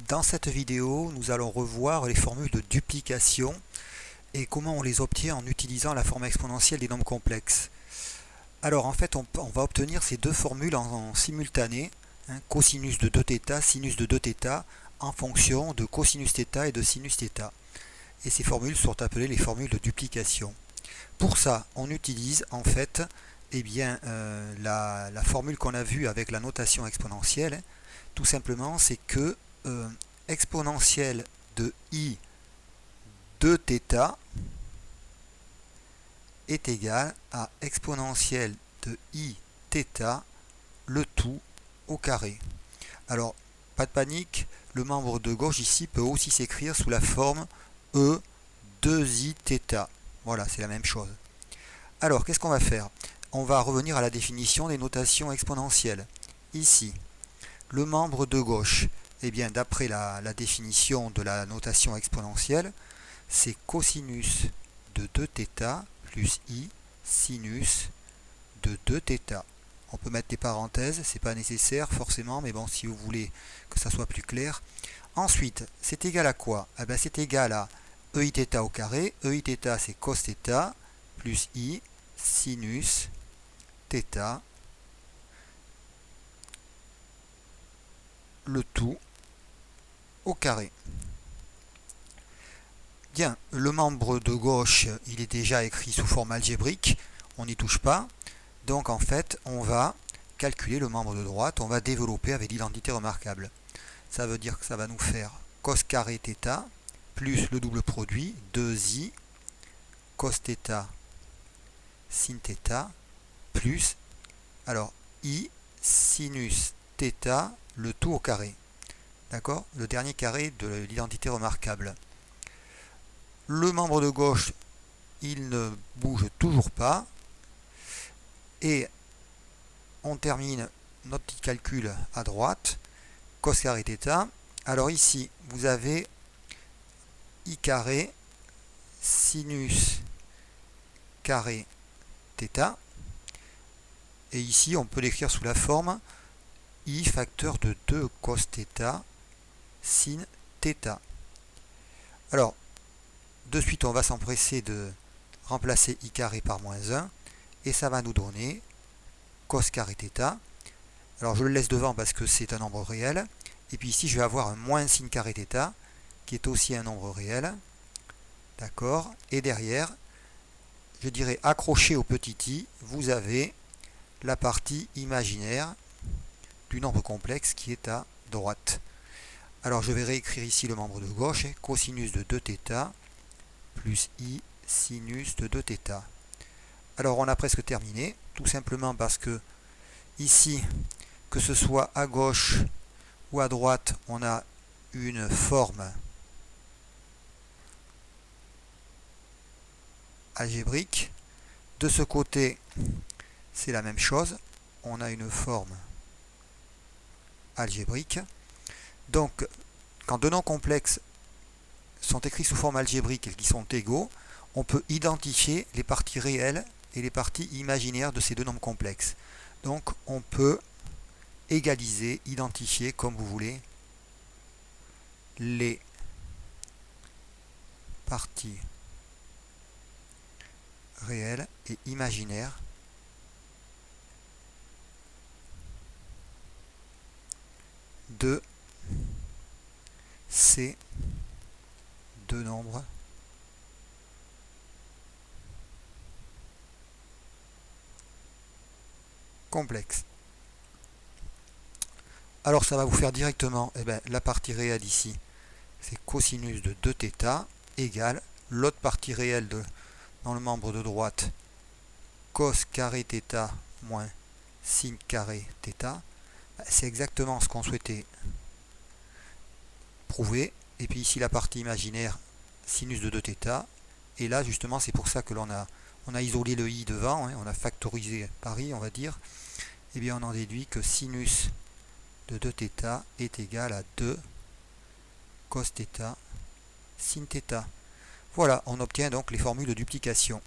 Dans cette vidéo, nous allons revoir les formules de duplication et comment on les obtient en utilisant la forme exponentielle des nombres complexes. Alors en fait, on va obtenir ces deux formules en simultané, cosinus de 2θ, sinus de 2θ, en fonction de cosinus θ et de sinus θ. Et ces formules sont appelées les formules de duplication. Pour ça, on utilise en fait la formule qu'on a vue avec la notation exponentielle. Tout simplement, c'est que exponentielle de i de θ est égal à exponentielle de i θ, le tout au carré. Alors, pas de panique, le membre de gauche ici peut aussi s'écrire sous la forme e 2i θ. Voilà, c'est la même chose. Alors, qu'est-ce qu'on va faire? On va revenir à la définition des notations exponentielles. Ici, le membre de gauche, d'après la définition de la notation exponentielle, c'est cosinus de 2θ plus i sinus de 2θ. On peut mettre des parenthèses, c'est pas nécessaire forcément, mais bon, si vous voulez que ça soit plus clair. Ensuite, c'est égal à quoi? C'est égal à eiθ au carré. Eiθ, c'est cos θ plus i sinus θ, le tout au carré. Bien, le membre de gauche, il est déjà écrit sous forme algébrique, on n'y touche pas. Donc en fait, on va calculer le membre de droite, on va développer avec l'identité remarquable. Ça veut dire que ça va nous faire cos carré θ plus le double produit 2i cos θ sin θ plus i sinus θ, le tout au carré. D'accord? Le dernier carré de l'identité remarquable. Le membre de gauche, il ne bouge toujours pas. Et on termine notre petit calcul à droite. Cos carré θ. Alors ici, vous avez i carré sinus carré θ. Et ici, on peut l'écrire sous la forme i facteur de 2 cos θ sin θ. Alors, de suite, on va s'empresser de remplacer i carré par moins 1. Et ça va nous donner cos carré θ. Alors, je le laisse devant parce que c'est un nombre réel. Et puis ici, je vais avoir un moins sin carré θ, qui est aussi un nombre réel. D'accord? Et derrière, je dirais accroché au petit i, vous avez la partie imaginaire du nombre complexe qui est à droite. Alors je vais réécrire ici le membre de gauche, cosinus de 2θ plus i sinus de 2θ. Alors on a presque terminé, tout simplement parce que ici, que ce soit à gauche ou à droite, on a une forme algébrique. De ce côté, c'est la même chose, on a une forme algébrique. Donc, quand deux nombres complexes sont écrits sous forme algébrique et qu'ils sont égaux, on peut identifier les parties réelles et les parties imaginaires de ces deux nombres complexes. Donc, on peut égaliser, identifier, comme vous voulez, les parties réelles et imaginaires de ces deux nombres complexes. Alors ça va vous faire directement la partie réelle ici, c'est cosinus de 2θ égale l'autre partie réelle dans le membre de droite, cos carré θ moins sin carré θ. C'est exactement ce qu'on souhaitait prouver. Et puis ici la partie imaginaire, sinus de 2θ. Et là justement c'est pour ça que on a isolé le i devant, on a factorisé par i on va dire. Et bien on en déduit que sinus de 2θ est égal à 2 cos θ sin θ. Voilà, on obtient donc les formules de duplication.